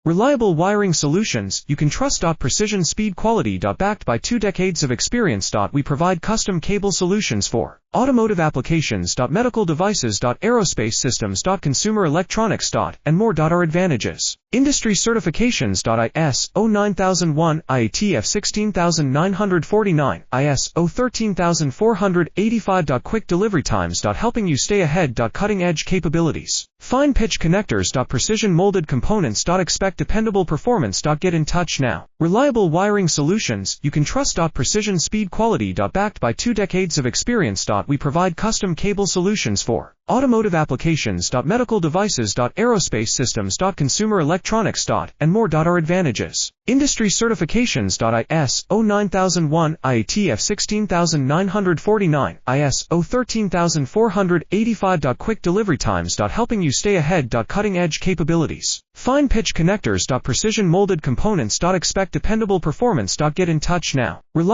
Reliable wiring solutions you can trust. Precision speed quality. Backed by 2 decades of experience. We provide custom cable solutions for automotive applications. Medical devices. Aerospace systems. Consumer electronics. And more. Our advantages: industry certifications. ISO 9001, IATF 16949, ISO 13485. Quick delivery times. Helping you stay ahead. Cutting edge capabilities: fine pitch connectors. Precision molded components. Expect dependable performance. Get in touch now. Reliable wiring solutions you can trust. Precision speed quality. Backed by 2 decades of experience. We provide custom cable solutions for automotive applications. Medical devices. Aerospace systems. Consumer electronics. And more. Our advantages: industry certifications. ISO 9001, IATF 16949, ISO 13485. Quick delivery times. Helping you stay ahead. Cutting edge capabilities: fine pitch connectors. Precision molded components. Expect dependable performance. Get in touch now.